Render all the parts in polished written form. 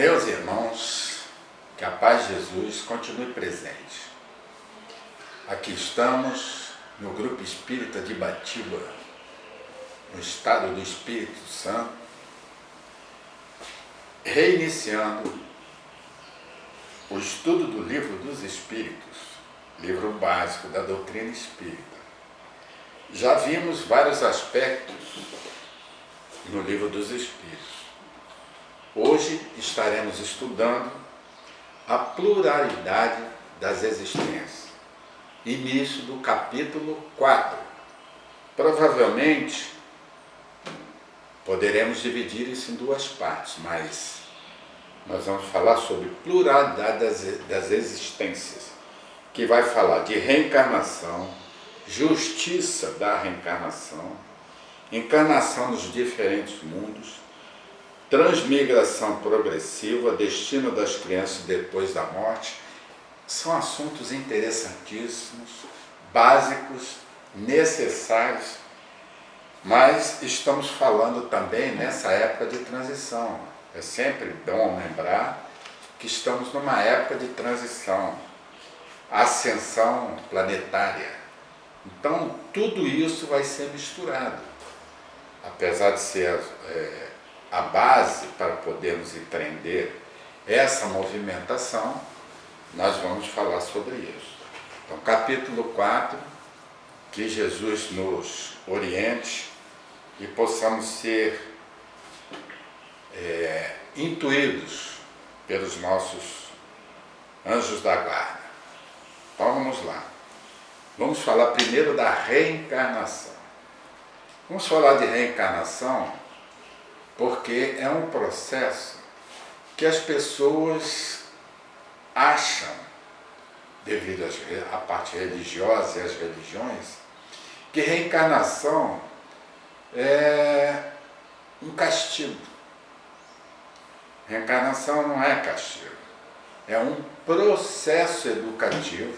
Meus irmãos, que a paz de Jesus continue presente. Aqui estamos no Grupo Espírita de Ibatiba, no estado do Espírito Santo, reiniciando o estudo do Livro dos Espíritos, livro básico da doutrina espírita. Já vimos vários aspectos no Livro dos Espíritos. Hoje estaremos estudando a pluralidade das existências, início do capítulo 4. Provavelmente poderemos dividir isso em duas partes, mas nós vamos falar sobre pluralidade das existências, que vai falar de reencarnação, justiça da reencarnação, encarnação nos diferentes mundos, transmigração progressiva, destino das crianças depois da morte. São assuntos interessantíssimos, básicos, necessários, mas estamos falando também nessa época de transição. É sempre bom lembrar que estamos numa época de transição, ascensão planetária. Então, tudo isso vai ser misturado. Apesar de ser a base para podermos empreender essa movimentação, nós vamos falar sobre isso. Então, capítulo 4, que Jesus nos oriente e possamos ser intuídos pelos nossos anjos da guarda. Então, vamos lá. Vamos falar primeiro da reencarnação. Vamos falar de reencarnação porque é um processo que as pessoas acham, devido à parte religiosa e às religiões, que reencarnação é um castigo. Reencarnação não é castigo, é um processo educativo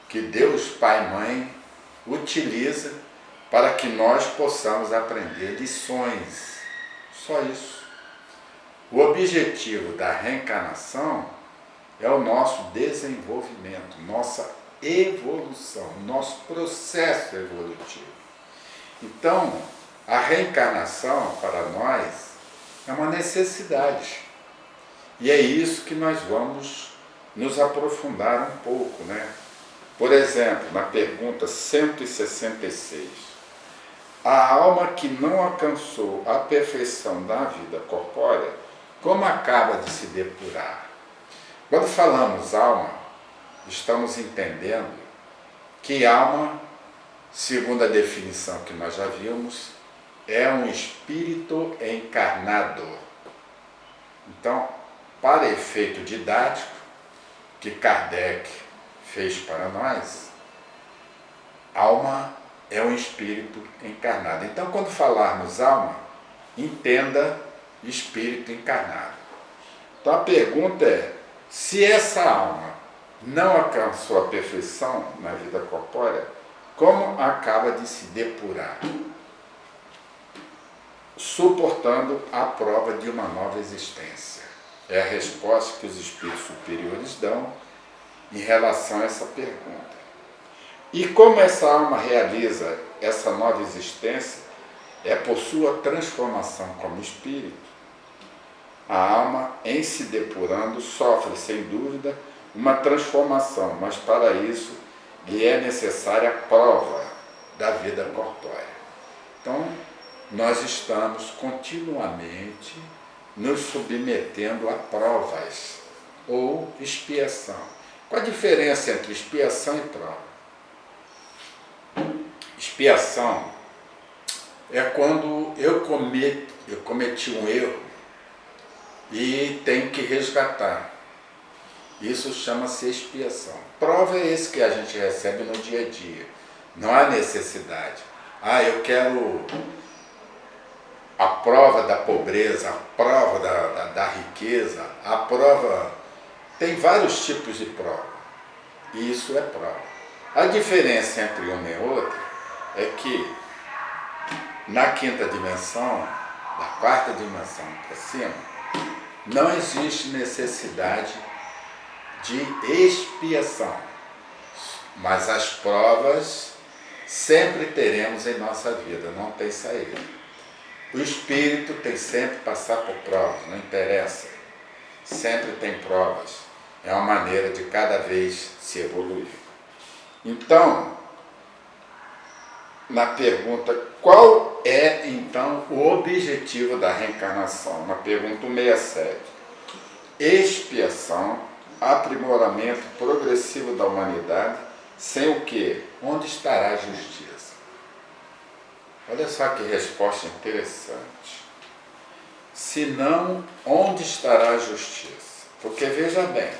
que Deus, Pai e Mãe, utiliza para que nós possamos aprender lições. Só isso. O objetivo da reencarnação é o nosso desenvolvimento, nossa evolução, nosso processo evolutivo. Então, a reencarnação para nós é uma necessidade. E é isso que nós vamos nos aprofundar um pouco, né? Por exemplo, na pergunta 166, a alma que não alcançou a perfeição da vida corpórea, como acaba de se depurar? Quando falamos alma, estamos entendendo que alma, segundo a definição que nós já vimos, é um espírito encarnado. Então, para efeito didático, que Kardec fez para nós, alma é um espírito encarnado. Então, quando falarmos alma, entenda espírito encarnado. Então, a pergunta é, se essa alma não alcançou a perfeição na vida corpórea, como acaba de se depurar? Suportando a prova de uma nova existência. É a resposta que os espíritos superiores dão em relação a essa pergunta. E como essa alma realiza essa nova existência? É por sua transformação como espírito. A alma, em se depurando, sofre, sem dúvida, uma transformação, mas para isso lhe é necessária a prova da vida corpórea. Então, nós estamos continuamente nos submetendo a provas ou expiação. Qual a diferença entre expiação e prova? Expiação é quando eu cometi um erro e tenho que resgatar. Isso chama-se expiação. Prova é esse que a gente recebe no dia a dia. Não há necessidade. Eu quero a prova da pobreza, a prova da riqueza, a prova... Tem vários tipos de prova. E isso é prova. A diferença entre uma e outra é que na quinta dimensão, da quarta dimensão para cima, não existe necessidade de expiação, mas as provas sempre teremos em nossa vida, não tem saída. O espírito tem sempre que passar por provas, não interessa, sempre tem provas, é uma maneira de cada vez se evoluir. Então, na pergunta, qual é então o objetivo da reencarnação? Na pergunta 167. Expiação, aprimoramento progressivo da humanidade, sem o quê? Onde estará a justiça? Olha só que resposta interessante. Se não, onde estará a justiça? Porque veja bem,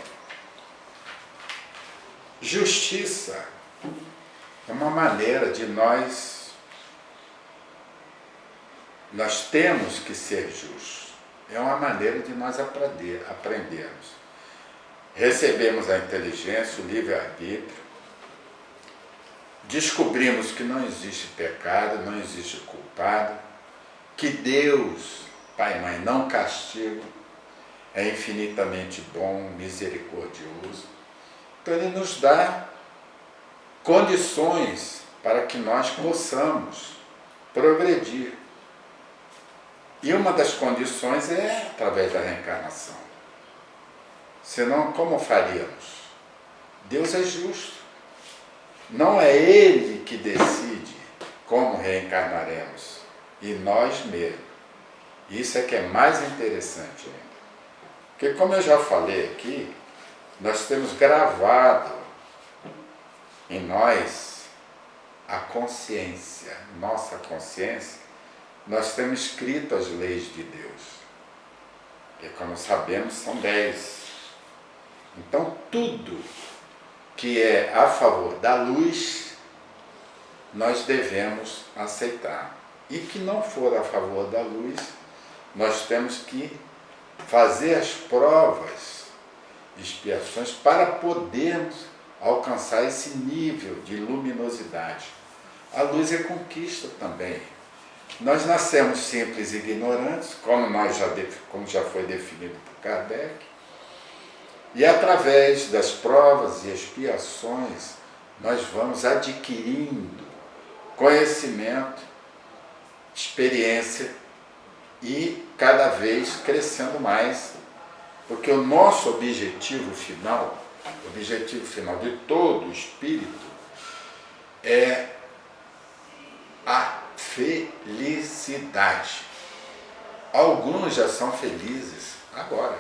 justiça é uma maneira de nós temos que ser justos. É uma maneira de nós aprendermos. Recebemos a inteligência, o livre-arbítrio, descobrimos que não existe pecado, não existe culpado, que Deus, Pai e Mãe, não castiga, é infinitamente bom, misericordioso. Então Ele nos dá condições para que nós possamos progredir. E uma das condições é através da reencarnação. Senão, como faríamos? Deus é justo. Não é Ele que decide como reencarnaremos, e nós mesmos. Isso é que é mais interessante ainda. Porque, como eu já falei aqui, nós temos gravado em nós a consciência, nossa consciência, nós temos escrito as leis de Deus. E como sabemos, são 10. Então, tudo que é a favor da luz, nós devemos aceitar. E que não for a favor da luz, nós temos que fazer as provas, expiações, para podermos alcançar esse nível de luminosidade. A luz é conquista também. Nós nascemos simples e ignorantes, como já foi definido por Kardec, e através das provas e expiações, nós vamos adquirindo conhecimento, experiência e cada vez crescendo mais, porque o nosso objetivo final de todo espírito é a felicidade. Alguns já são felizes agora,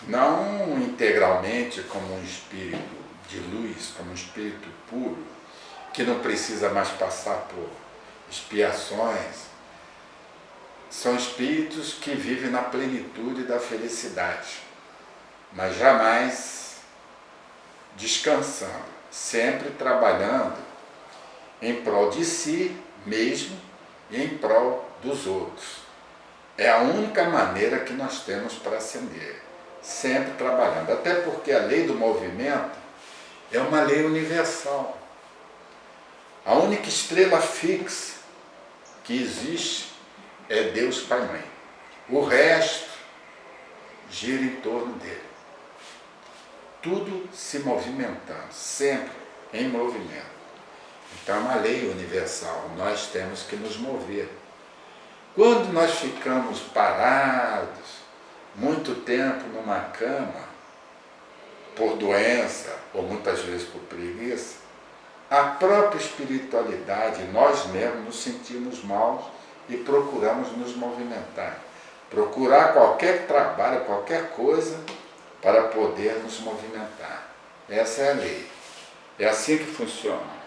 não integralmente como um espírito de luz, como um espírito puro, que não precisa mais passar por expiações. São espíritos que vivem na plenitude da felicidade, mas jamais descansando, sempre trabalhando em prol de si mesmo e em prol dos outros. É a única maneira que nós temos para ascender, sempre trabalhando. Até porque a lei do movimento é uma lei universal. A única estrela fixa que existe é Deus Pai Mãe. O resto gira em torno dele. Tudo se movimentando, sempre em movimento. Então é uma lei universal, nós temos que nos mover. Quando nós ficamos parados, muito tempo numa cama, por doença, ou muitas vezes por preguiça, a própria espiritualidade, nós mesmos nos sentimos mal e procuramos nos movimentar. Procurar qualquer trabalho, qualquer coisa, para poder nos movimentar. Essa é a lei. É assim que funciona.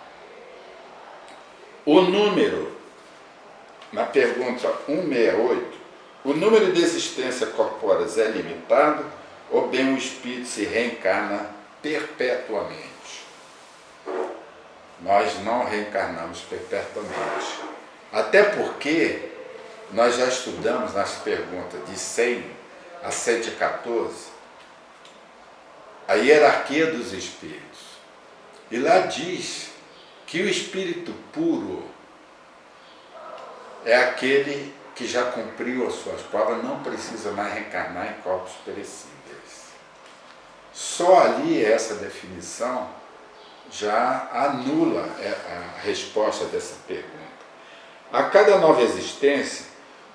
O número, na pergunta 168, o número de existências corpóreas é limitado ou bem o espírito se reencarna perpetuamente? Nós não reencarnamos perpetuamente. Até porque nós já estudamos nas perguntas de 100 a 114 a hierarquia dos espíritos. E lá diz que o espírito puro é aquele que já cumpriu as suas provas não precisa mais reencarnar em corpos perecíveis. Só ali essa definição já anula a resposta dessa pergunta. A cada nova existência,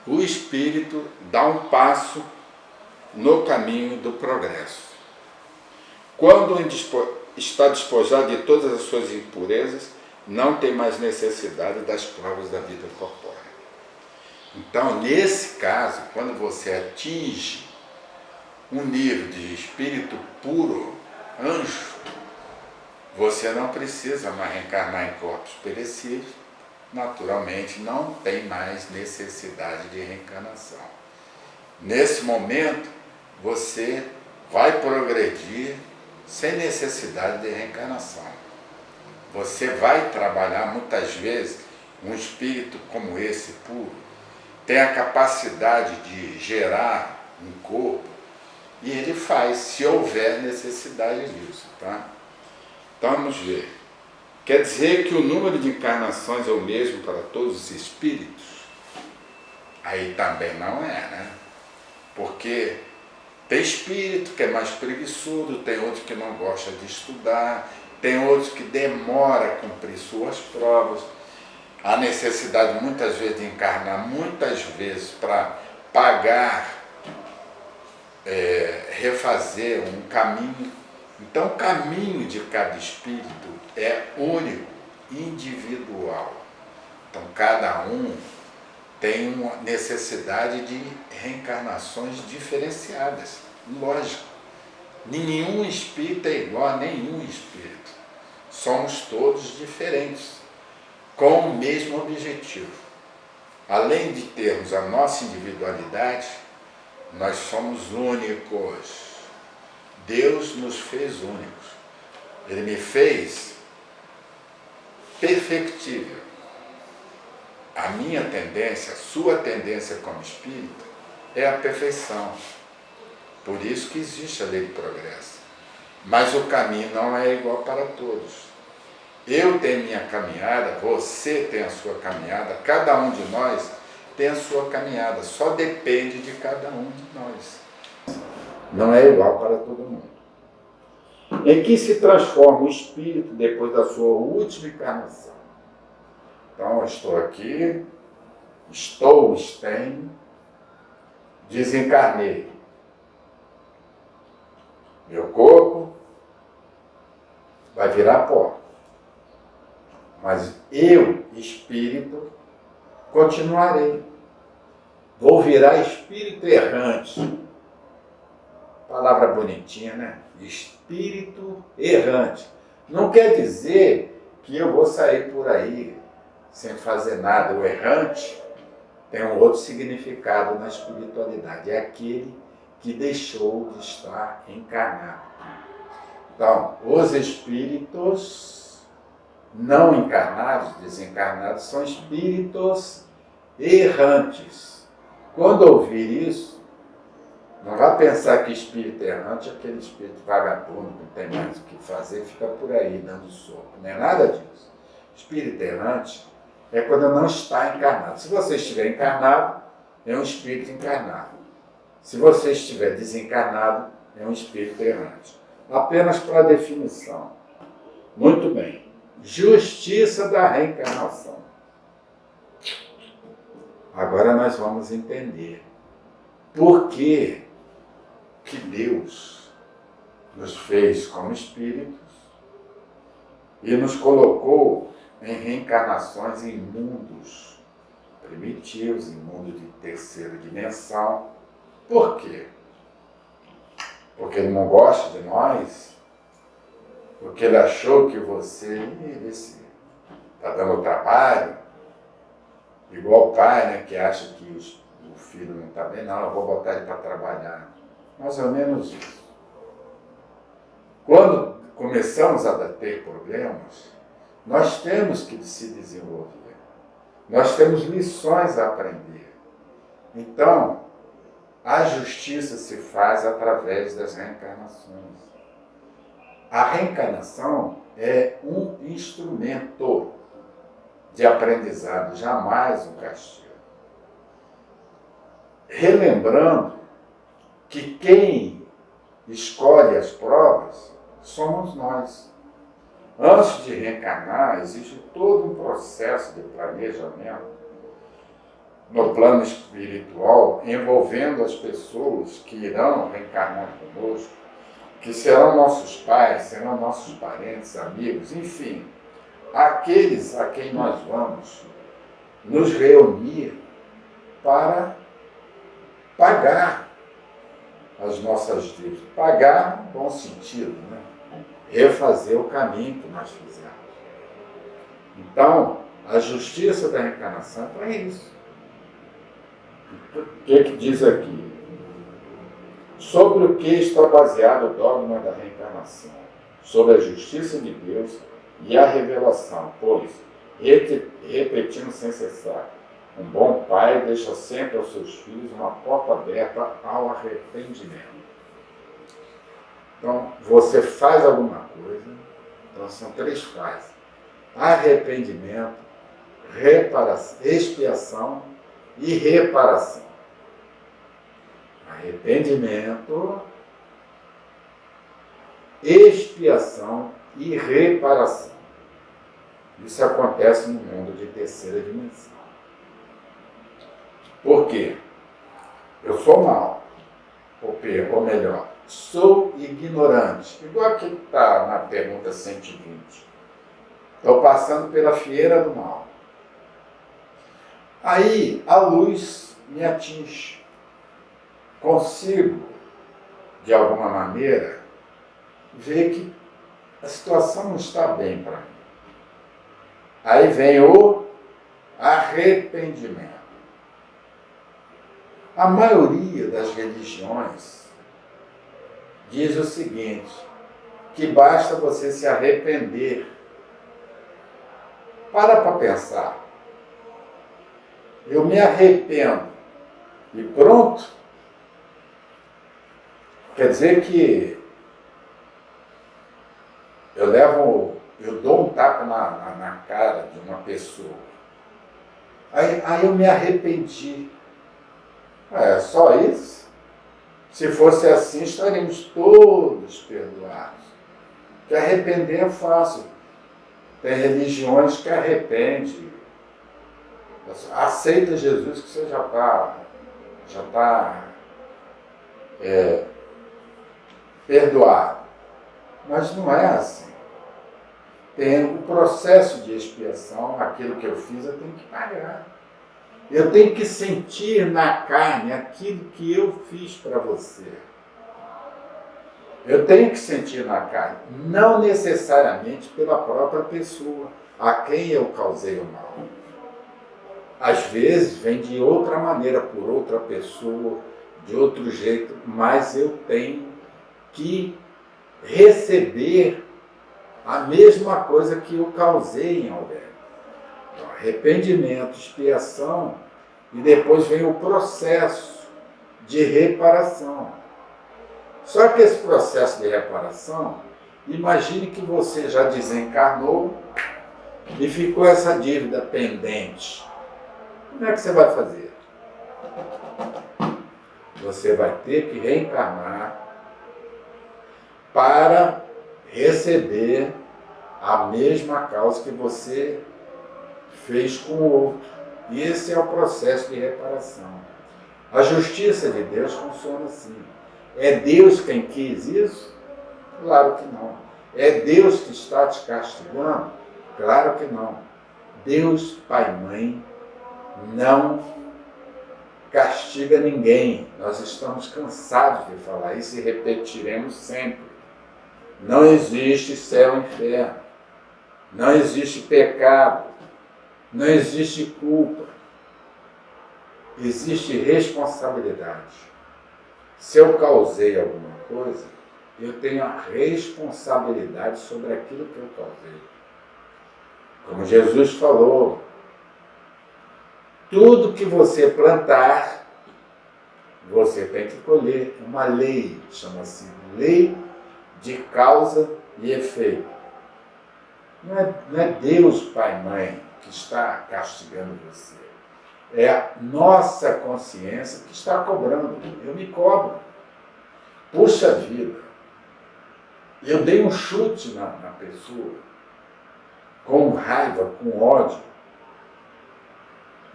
o espírito dá um passo no caminho do progresso. Quando está despojado de todas as suas impurezas, não tem mais necessidade das provas da vida corpórea. Então, nesse caso, quando você atinge um nível de espírito puro, anjo, você não precisa mais reencarnar em corpos perecíveis, naturalmente não tem mais necessidade de reencarnação. Nesse momento, você vai progredir sem necessidade de reencarnação. Você vai trabalhar muitas vezes, um espírito como esse puro, tem a capacidade de gerar um corpo, e ele faz, se houver necessidade disso, tá? Então vamos ver. Quer dizer que o número de encarnações é o mesmo para todos os espíritos? Aí também não é, né? Porque tem espírito que é mais preguiçoso, tem outros que não gosta de estudar, tem outros que demora a cumprir suas provas. A necessidade muitas vezes de encarnar, muitas vezes para pagar, refazer um caminho. Então o caminho de cada espírito é único, individual. Então cada um tem uma necessidade de reencarnações diferenciadas, lógico. Nenhum espírito é igual a nenhum espírito. Somos todos diferentes, com o mesmo objetivo. Além de termos a nossa individualidade, nós somos únicos. Deus nos fez únicos. Ele me fez perfectível. A minha tendência, a sua tendência como espírito, é a perfeição. Por isso que existe a lei de progresso. Mas o caminho não é igual para todos. Eu tenho minha caminhada, você tem a sua caminhada, cada um de nós tem a sua caminhada, só depende de cada um de nós. Não é igual para todo mundo. Em que se transforma o espírito depois da sua última encarnação? Então, eu estou aqui, tenho, desencarnei. Meu corpo vai virar pó. Mas eu, espírito, continuarei. Vou virar espírito errante. Palavra bonitinha, né? Espírito errante. Não quer dizer que eu vou sair por aí sem fazer nada. O errante tem um outro significado na espiritualidade. É aquele que deixou de estar encarnado. Então, os espíritos não encarnados, desencarnados, são espíritos errantes. Quando ouvir isso, não vá pensar que espírito errante é aquele espírito vagabundo, que não tem mais o que fazer, fica por aí dando soco. Não é nada disso. Espírito errante é quando não está encarnado. Se você estiver encarnado, é um espírito encarnado. Se você estiver desencarnado, é um espírito errante. Apenas para definição. Muito bem. Justiça da reencarnação. Agora nós vamos entender por que Deus nos fez como espíritos e nos colocou em reencarnações em mundos primitivos, em mundo de terceira dimensão. Por quê? Porque ele não gosta de nós? Porque ele achou que você está dando trabalho? Igual o pai, né, que acha que o filho não está bem, não, eu vou botar ele para trabalhar. Mais ou menos isso. Quando começamos a ter problemas, nós temos que se desenvolver. Nós temos lições a aprender. Então, a justiça se faz através das reencarnações. A reencarnação é um instrumento de aprendizado, jamais um castigo. relembrando que quem escolhe as provas somos nós. Antes de reencarnar, existe todo um processo de planejamento no plano espiritual, envolvendo as pessoas que irão reencarnar conosco, que serão nossos pais, serão nossos parentes, amigos, enfim, aqueles a quem nós vamos nos reunir para pagar as nossas dívidas. Pagar no bom sentido, né? Refazer o caminho que nós fizemos. Então, a justiça da reencarnação é para isso. O que diz aqui? Sobre o que está baseado o dogma da reencarnação? Sobre a justiça de Deus e a revelação, pois, repetindo sem cessar, um bom pai deixa sempre aos seus filhos uma porta aberta ao arrependimento. Então, você faz alguma coisa, então são 3 fases: arrependimento, reparação, expiação e reparação. Arrependimento, expiação e reparação. Isso acontece no mundo de terceira dimensão. Por quê? Eu sou mau, ou melhor, sou ignorante. Igual aqui está na pergunta 120. Estou passando pela fieira do mal. Aí a luz me atinge. Consigo, de alguma maneira, ver que a situação não está bem para mim. Aí vem o arrependimento. A maioria das religiões diz o seguinte, que basta você se arrepender. Para pensar. Eu me arrependo e pronto. Quer dizer que eu dou um tapa na cara de uma pessoa. Aí eu me arrependi. É só isso? Se fosse assim, estaríamos todos perdoados. Porque arrepender é fácil. Tem religiões que arrependem. Aceita Jesus que você já está perdoado. Mas não é assim. Tem o processo de expiação, aquilo que eu fiz, eu tenho que pagar. Eu tenho que sentir na carne aquilo que eu fiz para você. Eu tenho que sentir na carne, não necessariamente pela própria pessoa a quem eu causei o mal. Às vezes vem de outra maneira, por outra pessoa, de outro jeito, mas eu tenho que receber a mesma coisa que eu causei em alguém. Então, arrependimento, expiação, e depois vem o processo de reparação. Só que esse processo de reparação, imagine que você já desencarnou e ficou essa dívida pendente. Como é que você vai fazer? Você vai ter que reencarnar para receber a mesma causa que você fez com o outro. E esse é o processo de reparação. A justiça de Deus funciona assim. É Deus quem quis isso? Claro que não. É Deus que está te castigando? Claro que não. Deus, Pai e Mãe, não castiga ninguém. Nós estamos cansados de falar isso e repetiremos sempre. Não existe céu e inferno. Não existe pecado. Não existe culpa. Existe responsabilidade. Se eu causei alguma coisa, eu tenho a responsabilidade sobre aquilo que eu causei. Como Jesus falou, tudo que você plantar, você tem que colher. Uma lei, chama-se lei de causa e efeito. Não é Deus, Pai e Mãe, que está castigando você. É a nossa consciência que está cobrando. Eu me cobro. Puxa vida, eu dei um chute na pessoa, com raiva, com ódio.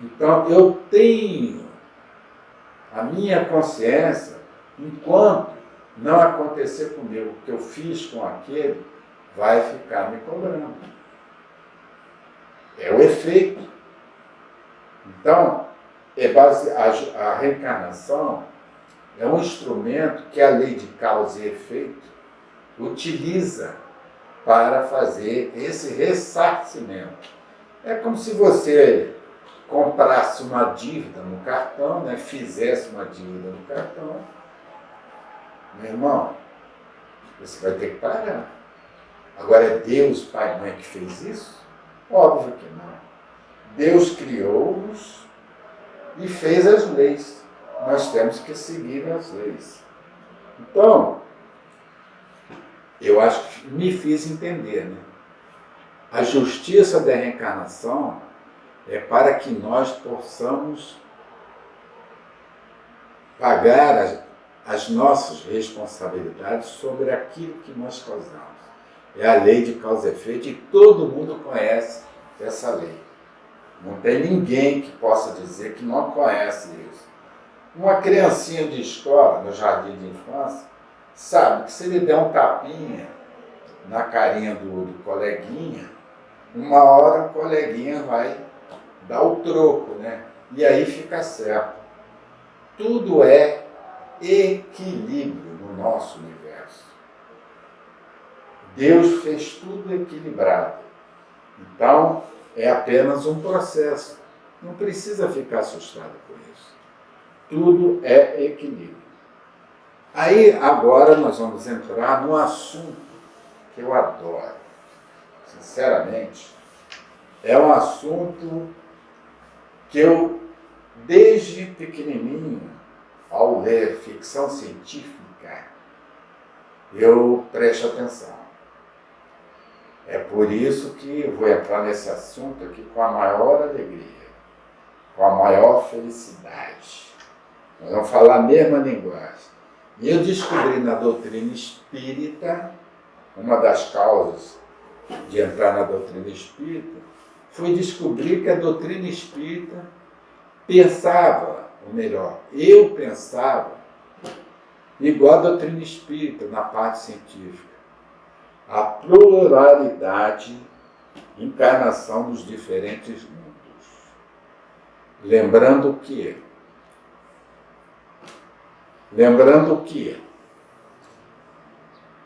Então eu tenho a minha consciência, enquanto não acontecer comigo o que eu fiz com aquele, vai ficar me cobrando. É o efeito. Então, a reencarnação é um instrumento que a lei de causa e efeito utiliza para fazer esse ressarcimento. É como se você comprasse uma dívida no cartão, né? Fizesse uma dívida no cartão. Meu irmão, você vai ter que pagar. Agora é Deus, Pai e Mãe, que fez isso? Óbvio que não. Deus criou-nos e fez as leis. Nós temos que seguir as leis. Então, eu acho que me fiz entender, né? A justiça da reencarnação é para que nós possamos pagar as nossas responsabilidades sobre aquilo que nós causamos. É a lei de causa e efeito e todo mundo conhece essa lei. Não tem ninguém que possa dizer que não conhece isso. Uma criancinha de escola, no jardim de infância, sabe que se ele der um tapinha na carinha do coleguinha, uma hora o coleguinha vai dar o troco, né? E aí fica certo. Tudo é equilíbrio no nosso universo. Deus fez tudo equilibrado. Então, é apenas um processo. Não precisa ficar assustado com isso. Tudo é equilíbrio. Aí, agora, nós vamos entrar num assunto que eu adoro. Sinceramente, é um assunto que eu, desde pequenininho, ao ler ficção científica, eu presto atenção. É por isso que eu vou entrar nesse assunto aqui com a maior alegria, com a maior felicidade. Nós vamos falar a mesma linguagem. E eu descobri na doutrina espírita, uma das causas de entrar na doutrina espírita, foi descobrir que a doutrina espírita pensava, ou melhor, eu pensava igual a doutrina espírita na parte científica. A pluralidade, encarnação dos diferentes mundos. Lembrando que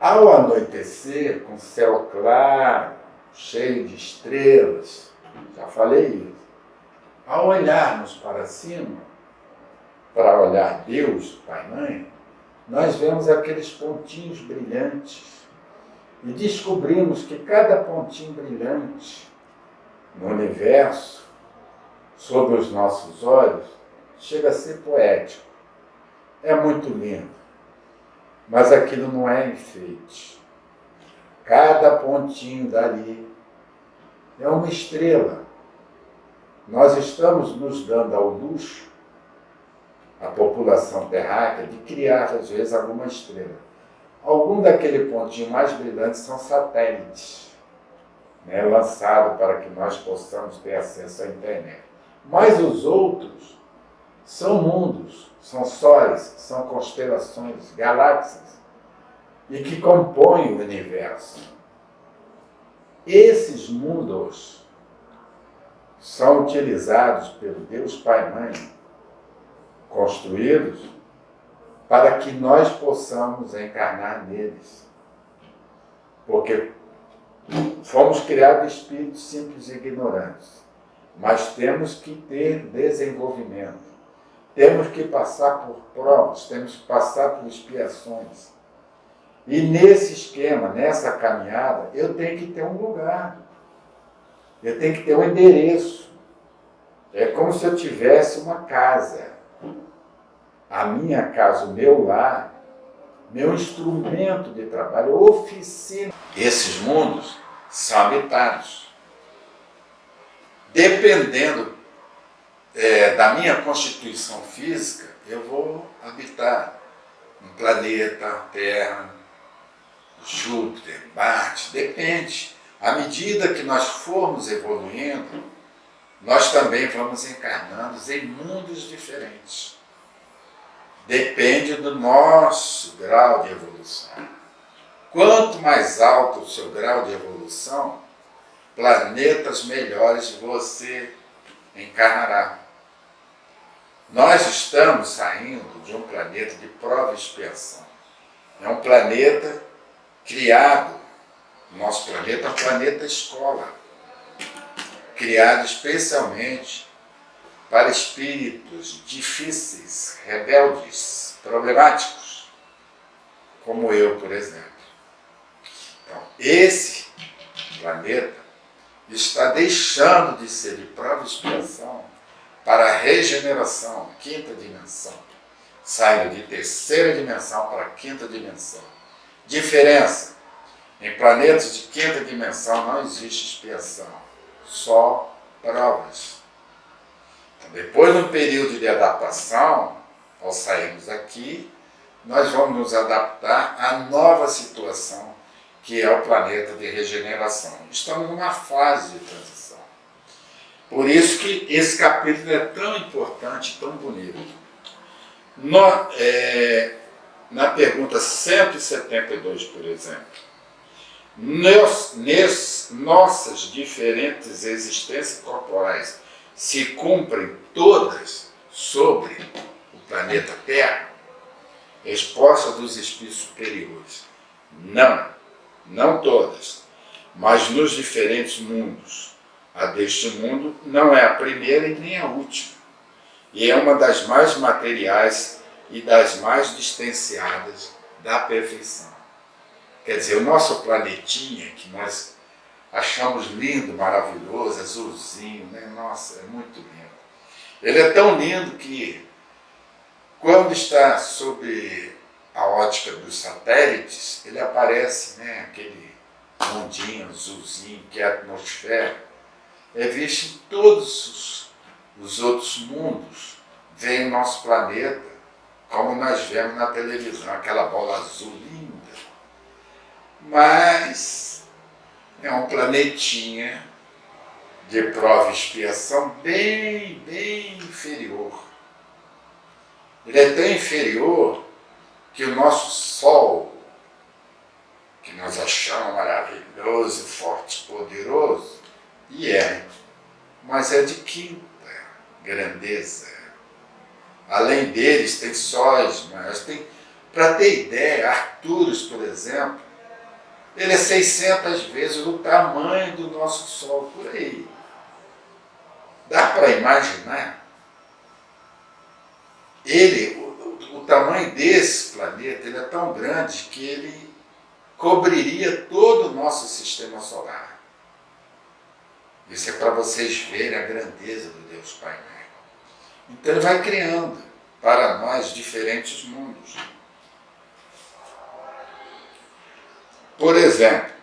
ao anoitecer, com céu claro, cheio de estrelas, já falei isso, ao olharmos para cima, para olhar Deus, Pai e Mãe, nós vemos aqueles pontinhos brilhantes e descobrimos que cada pontinho brilhante no universo, sob os nossos olhos, chega a ser poético. É muito lindo, mas aquilo não é enfeite. Cada pontinho dali é uma estrela. Nós estamos nos dando ao luxo, a população terráquea, de criar, às vezes, alguma estrela. Algum daquele pontinho mais brilhante são satélites, né, lançados para que nós possamos ter acesso à internet. Mas os outros são mundos, são sóis, são constelações, galáxias, e que compõem o universo. Esses mundos são utilizados pelo Deus Pai e Mãe, construídos para que nós possamos encarnar neles. Porque fomos criados espíritos simples e ignorantes, mas temos que ter desenvolvimento. Temos que passar por provas, temos que passar por expiações. E nesse esquema, nessa caminhada, eu tenho que ter um lugar. Eu tenho que ter um endereço. É como se eu tivesse uma casa. A minha casa, o meu lar, meu instrumento de trabalho, oficina. Esses mundos são habitados. Dependendo da minha constituição física, eu vou habitar um planeta, Terra, Júpiter, Marte, depende. À medida que nós formos evoluindo, nós também vamos encarnando em mundos diferentes. Depende do nosso grau de evolução. Quanto mais alto o seu grau de evolução, planetas melhores você encarnará. Nós estamos saindo de um planeta de prova e expiação. É um planeta criado, nosso planeta é um planeta escola, criado especialmente para espíritos difíceis, rebeldes, problemáticos, como eu, por exemplo. Então, esse planeta está deixando de ser de prova e expiação para a regeneração, quinta dimensão, saindo de terceira dimensão para a quinta dimensão. Diferença: em planetas de quinta dimensão não existe expiação, só provas. Então, depois de um período de adaptação, ao sairmos daqui, nós vamos nos adaptar à nova situação, que é o planeta de regeneração. Estamos numa fase de transição. Por isso que esse capítulo é tão importante, tão bonito. Na pergunta 172, por exemplo, nossas diferentes existências corporais se cumprem todas sobre o planeta Terra? Resposta dos espíritos superiores: não todas, mas nos diferentes mundos. A deste mundo não é a primeira e nem a última, e é uma das mais materiais e das mais distanciadas da perfeição. Quer dizer, o nosso planetinha, que nós achamos lindo, maravilhoso, azulzinho, né? Nossa, é muito lindo. Ele é tão lindo que, quando está sob a ótica dos satélites, ele aparece, né? Aquele mundinho azulzinho que é a atmosfera. É visto em todos os outros mundos, vem o nosso planeta, como nós vemos na televisão, aquela bola azul linda. Mas é um planetinha de prova e expiação bem inferior. Ele é tão inferior que o nosso Sol, que nós achamos maravilhoso, forte, poderoso, e mas é de quinta grandeza. Além deles, tem sóis, mas para ter ideia, Arcturus, por exemplo, ele é 600 vezes o tamanho do nosso Sol, por aí. Dá para imaginar? O tamanho desse planeta, ele é tão grande que ele cobriria todo o nosso sistema solar. Isso é para vocês verem a grandeza do Deus Pai Mãe. Então ele vai criando para nós diferentes mundos. Por exemplo,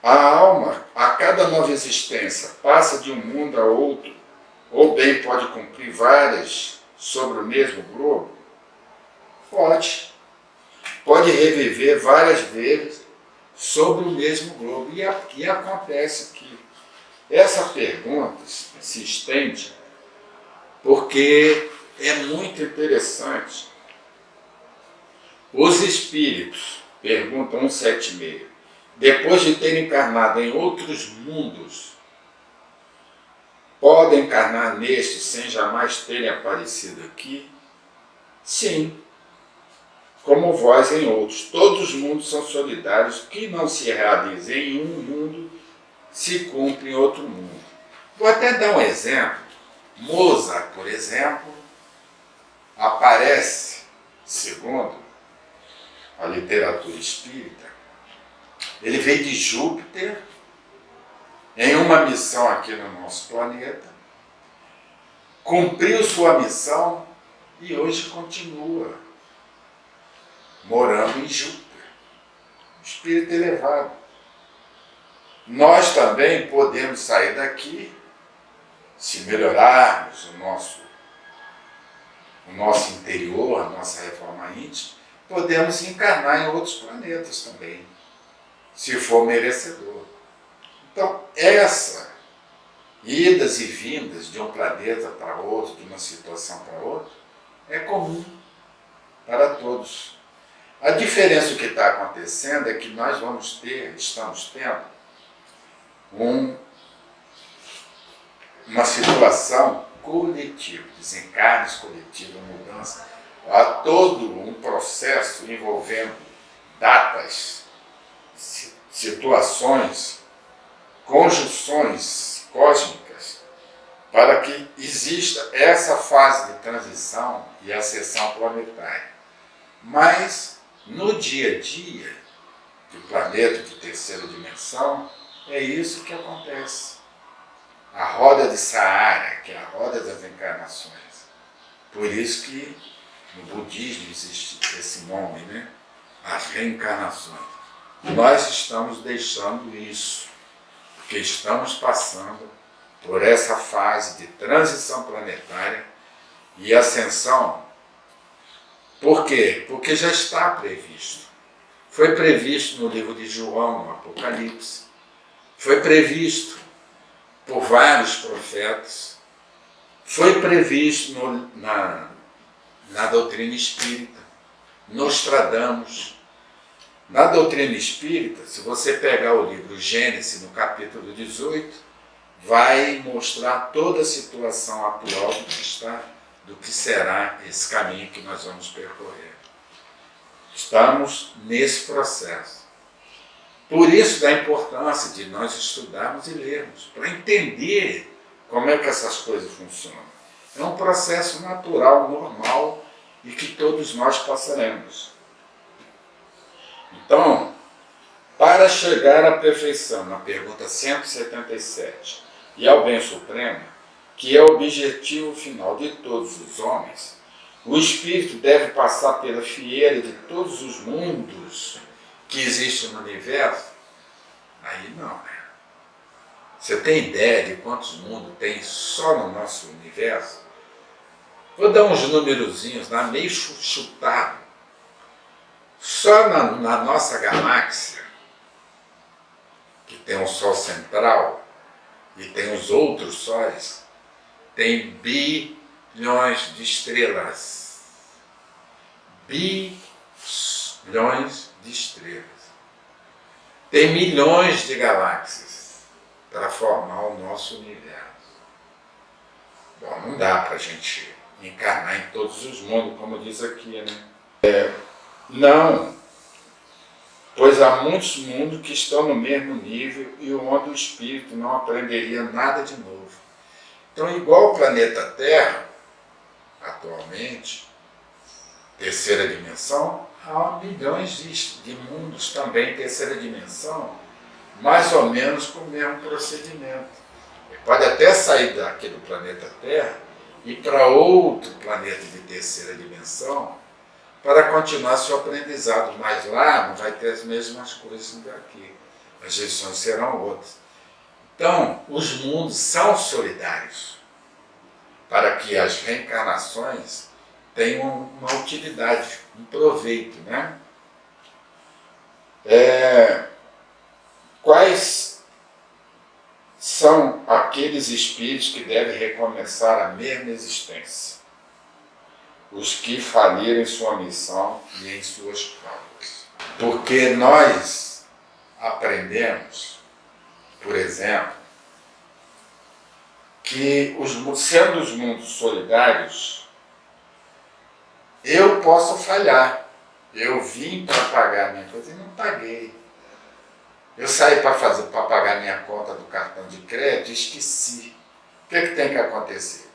a alma, a cada nova existência, passa de um mundo a outro, ou bem pode cumprir várias sobre o mesmo globo? Pode. Pode reviver várias vezes sobre o mesmo globo. E acontece que essa pergunta se estende porque é muito interessante. Os espíritos, pergunta 176, depois de terem encarnado em outros mundos, podem encarnar neste sem jamais terem aparecido aqui? Sim. Como vós em outros. Todos os mundos são solidários, que não se realiza em um mundo, se cumpre em outro mundo. Vou até dar um exemplo. Mozart, por exemplo, aparece, segundo a literatura espírita, ele veio de Júpiter em uma missão aqui no nosso planeta, cumpriu sua missão e hoje continua morando em Júpiter, espírito elevado. Nós também podemos sair daqui, se melhorarmos o nosso interior, a nossa reforma íntima, podemos encarnar em outros planetas também, se for merecedor. Então, essa idas e vindas de um planeta para outro, de uma situação para outra, é comum para todos. A diferença que está acontecendo é que nós estamos tendo uma situação coletiva, desencarnes coletivos, mudança. Há todo um processo envolvendo datas, situações, conjunções cósmicas, para que exista essa fase de transição e ascensão planetária. Mas, no dia a dia do planeta de terceira dimensão, é isso que acontece. A roda de Saara, que é a roda das encarnações. Por isso que no budismo existe esse nome, né? As reencarnações. Nós estamos deixando isso, porque estamos passando por essa fase de transição planetária e ascensão. Por quê? Porque já está previsto. Foi previsto no livro de João, no Apocalipse. Foi previsto por vários profetas. Foi previsto na doutrina espírita. Nostradamus. Na doutrina espírita, se você pegar o livro Gênesis, no capítulo 18, vai mostrar toda a situação atual do que será esse caminho que nós vamos percorrer. Estamos nesse processo. Por isso da importância de nós estudarmos e lermos, para entender como é que essas coisas funcionam. É um processo natural, normal, e que todos nós passaremos. Então, para chegar à perfeição, na pergunta 177, e ao bem supremo, que é o objetivo final de todos os homens, o espírito deve passar pela fieira de todos os mundos que existem no universo? Aí não, né? Você tem ideia de quantos mundos tem só no nosso universo? Vou dar uns numerozinhos lá, meio chutado. Só na nossa galáxia, que tem um Sol central e tem os outros sóis, tem bilhões de estrelas. Bilhões de estrelas. Tem milhões de galáxias para formar o nosso universo. Bom, não dá para a gente encarnar em todos os mundos, como diz aqui, né? Não, pois há muitos mundos que estão no mesmo nível e onde o espírito não aprenderia nada de novo. Então, igual o planeta Terra, atualmente, terceira dimensão, há milhões de mundos também em terceira dimensão, mais ou menos com o mesmo procedimento. Pode até sair daqui do planeta Terra e ir para outro planeta de terceira dimensão para continuar seu aprendizado, mas lá não vai ter as mesmas coisas daqui. As lições serão outras. Então, os mundos são solidários para que as reencarnações tenham uma utilidade, um proveito, né? Quais são aqueles espíritos que devem recomeçar a mesma existência? Os que faliram em sua missão e em suas provas. Porque nós aprendemos, por exemplo, que sendo os mundos solidários, eu posso falhar. Eu vim para pagar minha coisa e não paguei. Eu saí para pagar minha conta do cartão de crédito e esqueci. O que tem que acontecer?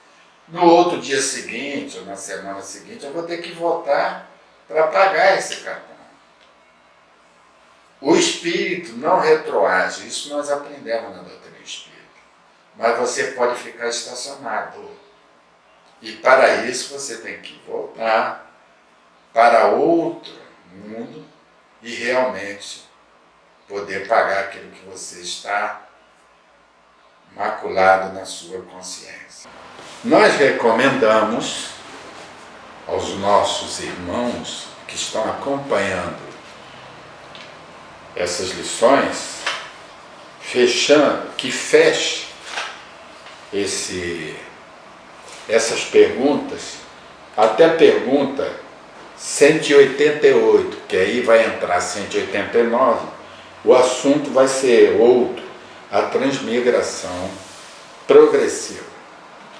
No outro dia seguinte, ou na semana seguinte, eu vou ter que voltar para pagar esse cartão. O espírito não retroage, isso nós aprendemos na doutrina espírita. Mas você pode ficar estacionado. E para isso você tem que voltar para outro mundo e realmente poder pagar aquilo que você está maculado na sua consciência. Nós recomendamos aos nossos irmãos que estão acompanhando essas lições, que feche essas perguntas até a pergunta 188, que aí vai entrar 189, o assunto vai ser outro, a transmigração progressiva,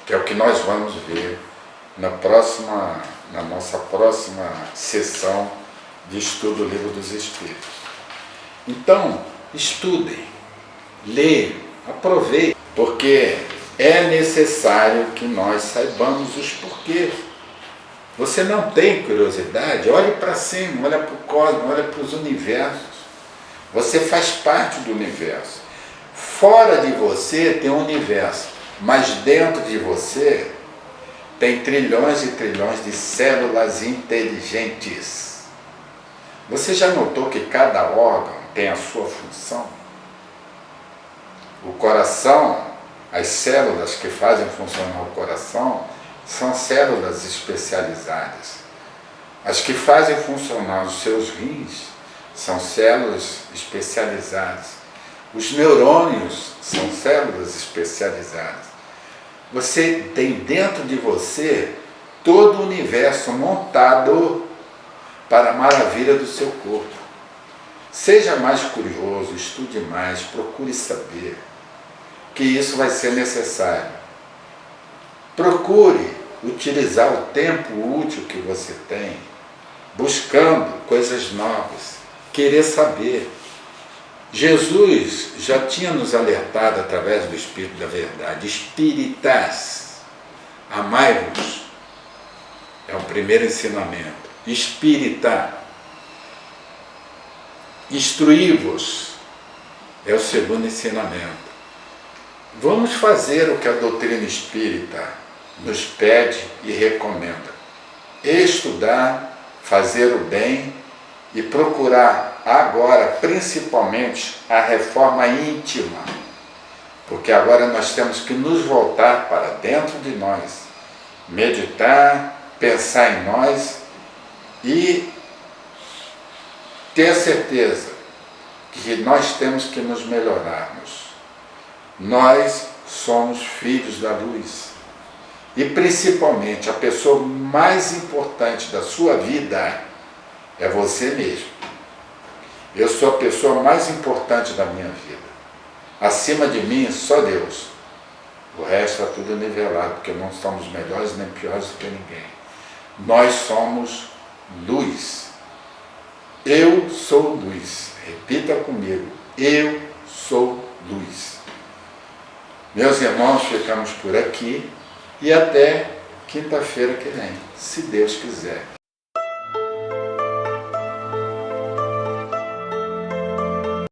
que é o que nós vamos ver na nossa próxima sessão de estudo do Livro dos Espíritos. Então, estudem, leiam, aproveitem, porque é necessário que nós saibamos os porquês. Você não tem curiosidade? Olhe para cima, olha para o cosmos, olha para os universos. Você faz parte do universo. Fora de você tem um universo, mas dentro de você tem trilhões e trilhões de células inteligentes. Você já notou que cada órgão tem a sua função? O coração, as células que fazem funcionar o coração, são células especializadas. As que fazem funcionar os seus rins são células especializadas. Os neurônios são células especializadas. Você tem dentro de você todo o universo montado para a maravilha do seu corpo. Seja mais curioso, estude mais, procure saber, que isso vai ser necessário. Procure utilizar o tempo útil que você tem, buscando coisas novas, querer saber. Jesus já tinha nos alertado através do Espírito da Verdade: espíritas, amai-vos, é o primeiro ensinamento. Espírita, instruí-vos, é o segundo ensinamento. Vamos fazer o que a doutrina espírita nos pede e recomenda: estudar, fazer o bem e procurar agora, principalmente, a reforma íntima, porque agora nós temos que nos voltar para dentro de nós, meditar, pensar em nós e ter certeza que nós temos que nos melhorarmos. Nós somos filhos da luz. E principalmente a pessoa mais importante da sua vida é você mesmo. Eu sou a pessoa mais importante da minha vida. Acima de mim, só Deus. O resto está tudo nivelado, porque não somos melhores nem piores do que ninguém. Nós somos luz. Eu sou luz. Repita comigo: eu sou luz. Meus irmãos, ficamos por aqui e até quinta-feira que vem, se Deus quiser.